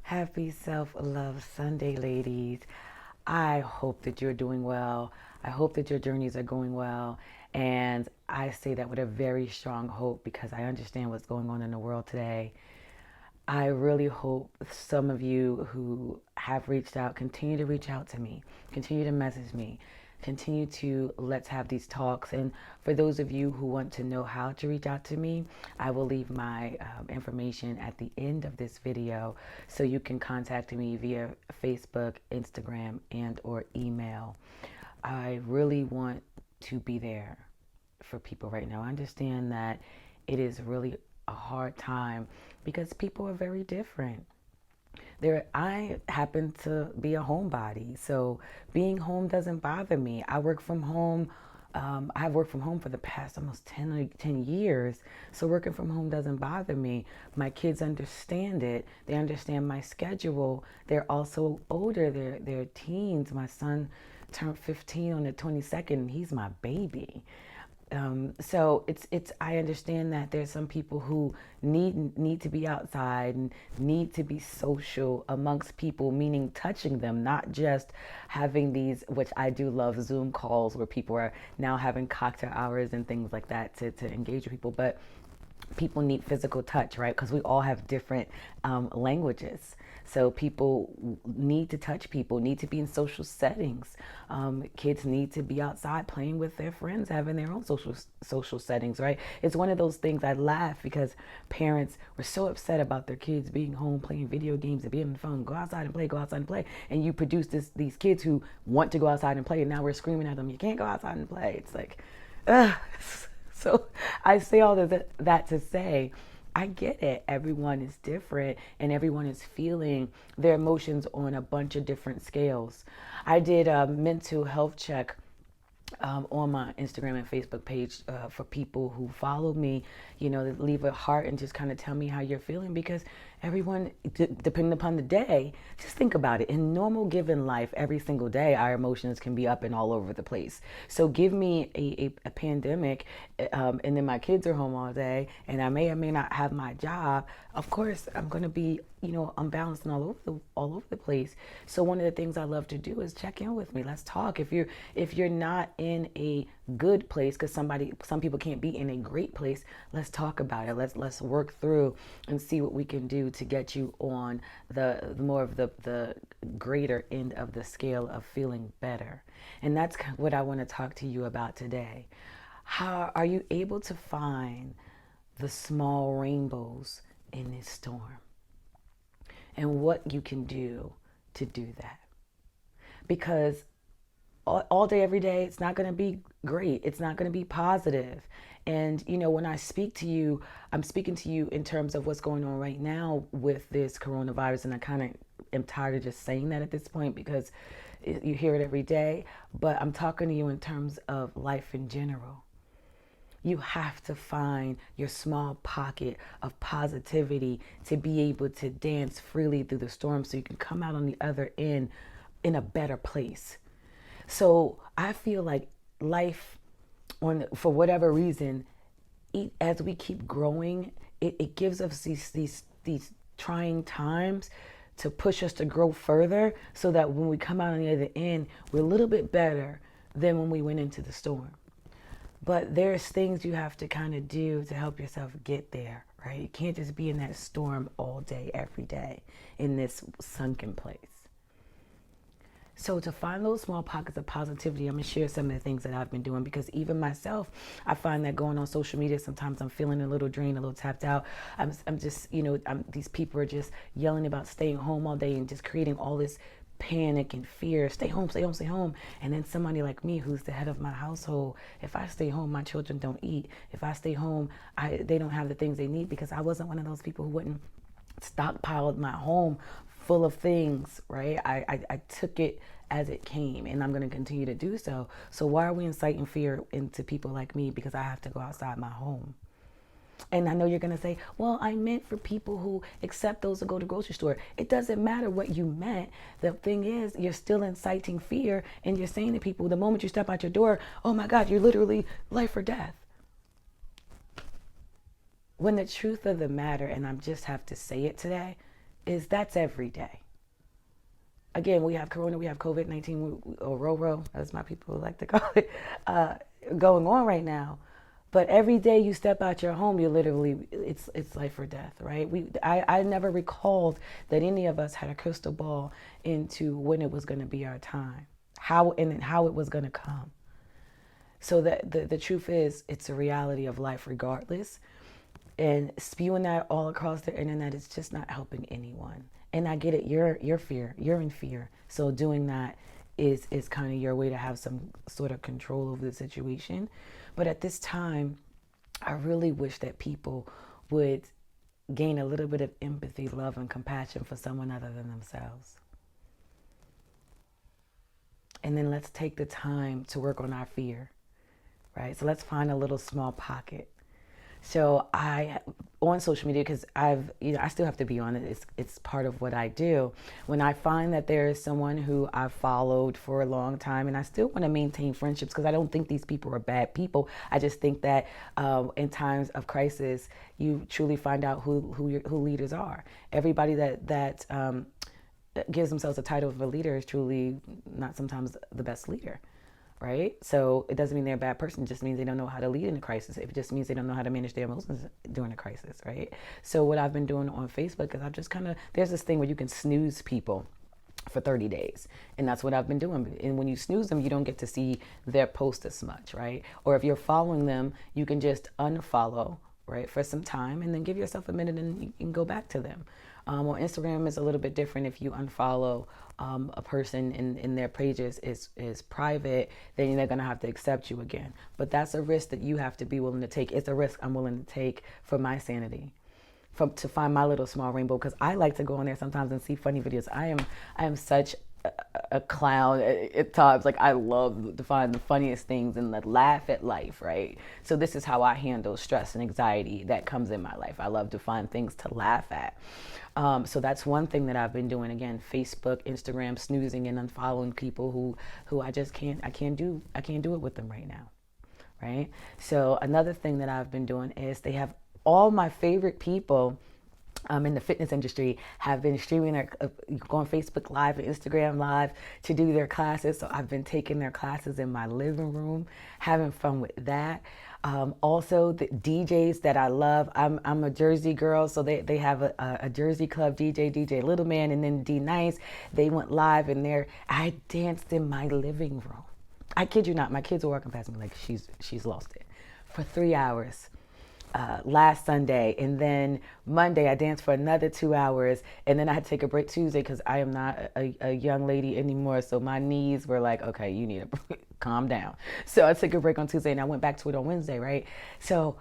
Happy Self-Love Sunday, ladies. I hope that you're doing well. I hope that your journeys are going well. And I say that with a very strong hope because I understand what's going on in the world today. I really hope some of you who have reached out continue to reach out to me, continue to message me, continue to let's have these talks. And for those of you who want to know how to reach out to me, I will leave my information at the end of this video so you can contact me via Facebook, Instagram, and or email. I really want to be there for people right now. I understand that it is really a hard time because people are very different. I happen to be a homebody, so being home doesn't bother me. I work from home. I have worked from home for the past almost 10 years, so working from home doesn't bother me. My kids understand it. They understand my schedule. They're also older. They're teens. My son turned 15 on the 22nd, and he's my baby. So it's I understand that there's some people who need to be outside and need to be social amongst people, meaning touching them, not just having these, which I do love, Zoom calls where people are now having cocktail hours and things like that to engage with people, but people need physical touch, right? Because we all have different languages. So people need to touch people, need to be in social settings. Kids need to be outside playing with their friends, having their own social settings, right? It's one of those things I laugh because parents were so upset about their kids being home playing video games and being on the phone. Go outside and play, go outside and play. And you produce these kids who want to go outside and play, and now we're screaming at them, you can't go outside and play. It's like, ugh. So I say all of that to say, I get it. Everyone is different and everyone is feeling their emotions on a bunch of different scales. I did a mental health check on my Instagram and Facebook page for people who follow me, leave a heart and just kind of tell me how you're feeling because everyone, depending upon the day, just think about it. In normal given life, every single day, our emotions can be up and all over the place. So give me a pandemic and then my kids are home all day and I may or may not have my job. Of course, I'm going to be, unbalanced and all over the place. So one of the things I love to do is check in with me. Let's talk. If you're not in a good place, because some people can't be in a great place, let's talk about it. Let's work through and see what we can do to get you on the more of the greater end of the scale of feeling better. And that's what I want to talk to you about today. How are you able to find the small rainbows in this storm? And what you can do to do that. Because all day, every day, it's not going to be great. It's not going to be positive. And, when I speak to you, I'm speaking to you in terms of what's going on right now with this coronavirus. And I kind of am tired of just saying that at this point because you hear it every day. But I'm talking to you in terms of life in general. You have to find your small pocket of positivity to be able to dance freely through the storm so you can come out on the other end in a better place. So I feel like life, for whatever reason, as we keep growing, it gives us these trying times to push us to grow further so that when we come out on the other end, we're a little bit better than when we went into the storm. But there's things you have to kind of do to help yourself get there, right? You can't just be in that storm all day, every day, in this sunken place. So to find those small pockets of positivity, I'm going to share some of the things that I've been doing because even myself, I find that going on social media, sometimes I'm feeling a little drained, a little tapped out. I'm just, these people are just yelling about staying home all day and just creating all this panic and fear. Stay home, stay home, stay home. And then somebody like me who's the head of my household, if I stay home, my children don't eat. If I stay home, they don't have the things they need because I wasn't one of those people who wouldn't stockpile my home full of things, right? I took it as it came and I'm going to continue to do so. So why are we inciting fear into people like me because I have to go outside my home? And I know you're going to say, well, I meant for people who accept those to go to the grocery store. It doesn't matter what you meant. The thing is, you're still inciting fear and you're saying to people, the moment you step out your door, oh my God, you're literally life or death. When the truth of the matter, and I just have to say it today, is that's every day. Again, we have Corona, we have COVID-19, or RORO, as my people like to call it, uh, going on right now. But every day you step out your home, you literally, it's life or death, right? I never recalled that any of us had a crystal ball into when it was going to be our time, how it was going to come. So that the truth is, it's a reality of life regardless. And spewing that all across the internet is just not helping anyone. And I get it, you're in fear. So doing that is kind of your way to have some sort of control over the situation. But at this time, I really wish that people would gain a little bit of empathy, love, and compassion for someone other than themselves. And then let's take the time to work on our fear, right? So let's find a little small pocket. So I on social media, because I still have to be on it. It's part of what I do. When I find that there is someone who I've followed for a long time, and I still want to maintain friendships, because I don't think these people are bad people. I just think that in times of crisis, you truly find out who leaders are. Everybody that gives themselves a title of a leader is truly not sometimes the best leader, right? So it doesn't mean they're a bad person. It just means they don't know how to lead in a crisis. It just means they don't know how to manage their emotions during a crisis, right? So what I've been doing on Facebook is I've just there's this thing where you can snooze people for 30 days. And that's what I've been doing. And when you snooze them, you don't get to see their post as much, right? Or if you're following them, you can just unfollow, right, for some time, and then give yourself a minute and you can go back to them. On Instagram is a little bit different. If you unfollow a person in their pages is private, then they're gonna have to accept you again. But that's a risk that you have to be willing to take. It's a risk I'm willing to take for my sanity, to find my little small rainbow. Because I like to go on there sometimes and see funny videos. I am such a clown at times. Like, I love to find the funniest things and laugh at life, right? So this is how I handle stress and anxiety that comes in my life. I love to find things to laugh at. So that's one thing that I've been doing. Again, Facebook, Instagram, snoozing and unfollowing people who I just can't do it with them right now, right? So another thing that I've been doing is they have all my favorite people in the fitness industry have been streaming going Facebook Live and Instagram Live to do their classes. So I've been taking their classes in my living room, having fun with that. Also, the DJs that I love, I'm a Jersey girl, so they have a Jersey club DJ Little Man, and then D Nice. They went live, and I danced in my living room. I kid you not, my kids were walking past me like she's lost it, for 3 hours. Last Sunday, and then Monday I danced for another 2 hours, and then I had to take a break Tuesday because I am not a young lady anymore, so my knees were like, okay, you need to calm down. So I took a break on Tuesday and I went back to it on Wednesday, right? So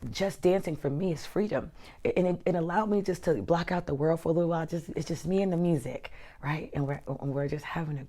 just dancing for me is freedom, and it allowed me just to block out the world for a little while. It's just me and the music, right? And we're just having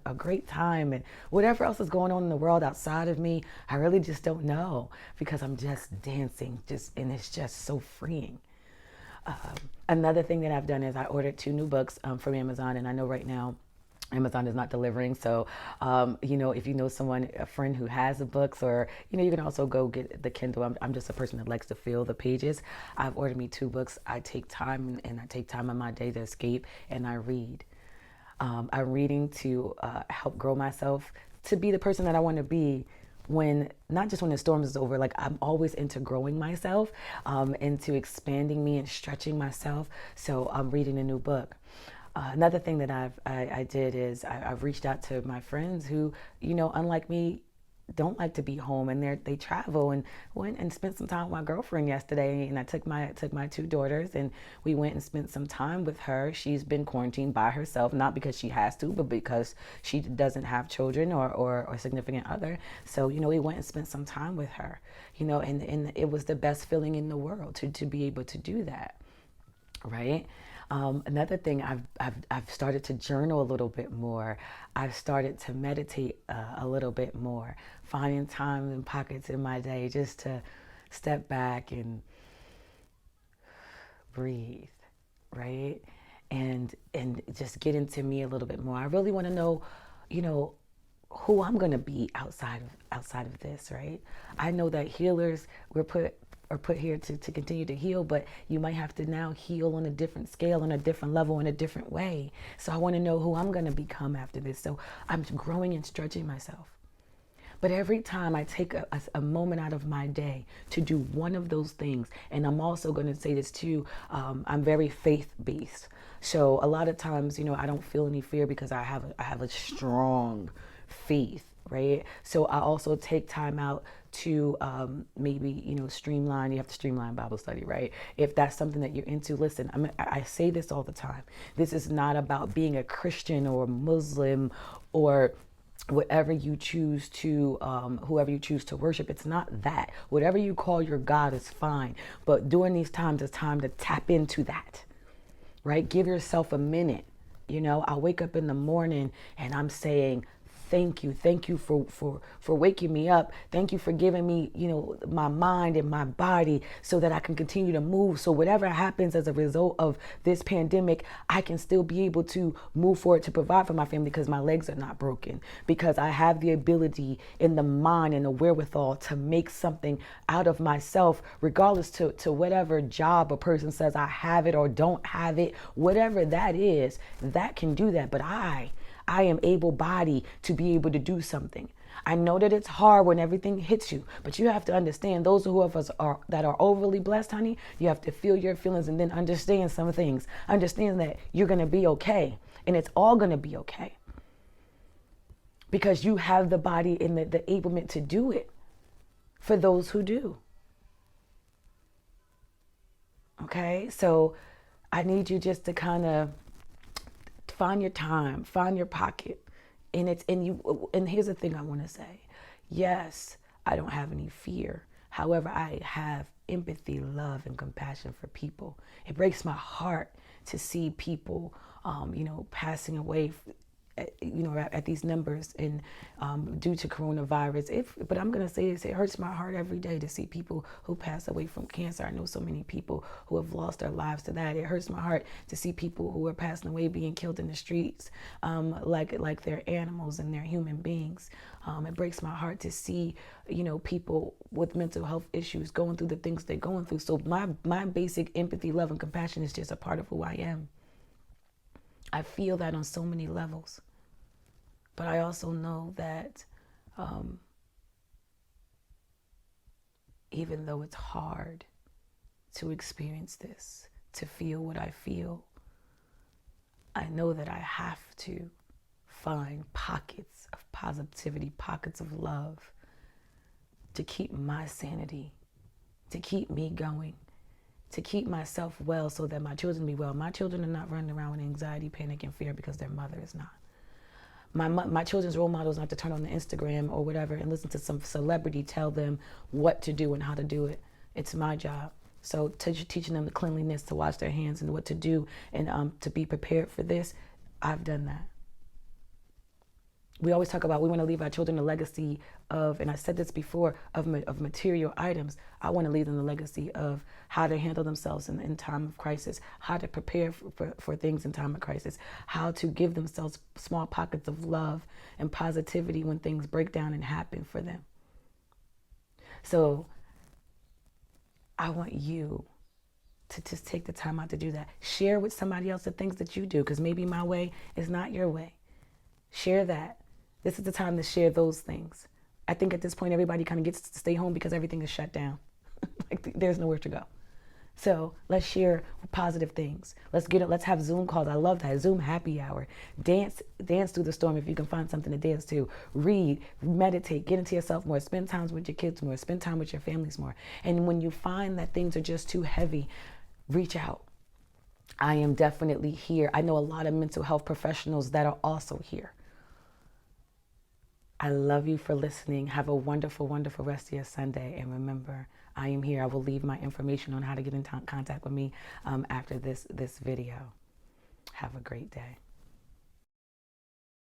a great time, and whatever else is going on in the world outside of me, I really just don't know, because I'm just dancing, and it's just so freeing. Um, Another thing that I've done is I ordered 2 new books from Amazon, and I know right now Amazon is not delivering. So, if you know someone, a friend who has the books, or, you can also go get the Kindle. I'm just a person that likes to feel the pages. I've ordered me 2 books. I take time, and I take time in my day to escape, and I read. I'm reading to help grow myself to be the person that I want to be, not just when the storm is over. Like, I'm always into growing myself, into expanding me and stretching myself. So I'm reading a new book. Another thing that I did is I've reached out to my friends who, unlike me, don't like to be home, and they travel, and went and spent some time with my girlfriend yesterday. And I took my 2 daughters, and we went and spent some time with her. She's been quarantined by herself, not because she has to, but because she doesn't have children or a significant other. So, we went and spent some time with her, and it was the best feeling in the world to be able to do that. Right. Another thing, I've started to journal a little bit more. I've started to meditate a little bit more, finding time and pockets in my day just to step back and breathe, right? And just get into me a little bit more. I really want to know, you know, who I'm gonna be outside of this, right? I know that healers, we're put are put here to continue to heal, but you might have to now heal on a different scale, on a different level, in a different way. So I want to know who I'm going to become after this. So I'm growing and stretching myself. But every time I take a moment out of my day to do one of those things, and I'm also going to say this too, I'm very faith-based. So a lot of times, I don't feel any fear because I have a strong faith, right? So I also take time out to maybe, streamline. You have to streamline Bible study, right? If that's something that you're into, listen, I say this all the time. This is not about being a Christian or a Muslim or whatever you choose to, whoever you choose to worship. It's not that. Whatever you call your God is fine. But during these times, it's time to tap into that, right? Give yourself a minute. I wake up in the morning and I'm saying, thank you for waking me up. Thank you for giving me, my mind and my body so that I can continue to move. So whatever happens as a result of this pandemic, I can still be able to move forward to provide for my family because my legs are not broken, because I have the ability in the mind and the wherewithal to make something out of myself, regardless to whatever job a person says I have it or don't have it, whatever that is, that can do that. But I am able-bodied to be able to do something. I know that it's hard when everything hits you, but you have to understand, those who of us that are overly blessed, honey, you have to feel your feelings and then understand some things. Understand that you're going to be okay, and it's all going to be okay because you have the body and the enablement to do it for those who do. Okay, so I need you just to kind of find your time, find your pocket. And here's the thing I want to say. Yes, I don't have any fear. However, I have empathy, love, and compassion for people. It breaks my heart to see people, passing away, at these numbers and due to coronavirus. But I'm going to say this, it hurts my heart every day to see people who pass away from cancer. I know so many people who have lost their lives to that. It hurts my heart to see people who are passing away being killed in the streets, like they're animals and they're human beings. It breaks my heart to see, people with mental health issues going through the things they're going through. So my basic empathy, love, and compassion is just a part of who I am. I feel that on so many levels. But I also know that even though it's hard to experience this, to feel what I feel, I know that I have to find pockets of positivity, pockets of love to keep my sanity, to keep me going, to keep myself well so that my children be well. My children are not running around with anxiety, panic, and fear because their mother is not. My children's role models not to turn on the Instagram or whatever and listen to some celebrity tell them what to do and how to do it. It's my job. So teaching them the cleanliness, to wash their hands and what to do and to be prepared for this, I've done that. We always talk about we want to leave our children a legacy of, and I said this before, of material items. I want to leave them a legacy of how to handle themselves in time of crisis, how to prepare for things in time of crisis, how to give themselves small pockets of love and positivity when things break down and happen for them. So I want you to just take the time out to do that. Share with somebody else the things that you do, because maybe my way is not your way. Share that. This is the time to share those things. I think at this point, everybody kind of gets to stay home because everything is shut down. Like there's nowhere to go. So let's share positive things. Let's have Zoom calls. I love that. Zoom happy hour. Dance through the storm if you can find something to dance to. Read, meditate, get into yourself more. Spend time with your kids more. Spend time with your families more. And when you find that things are just too heavy, reach out. I am definitely here. I know a lot of mental health professionals that are also here. I love you for listening. Have a wonderful, wonderful rest of your Sunday. And remember, I am here. I will leave my information on how to get in contact with me after this video. Have a great day.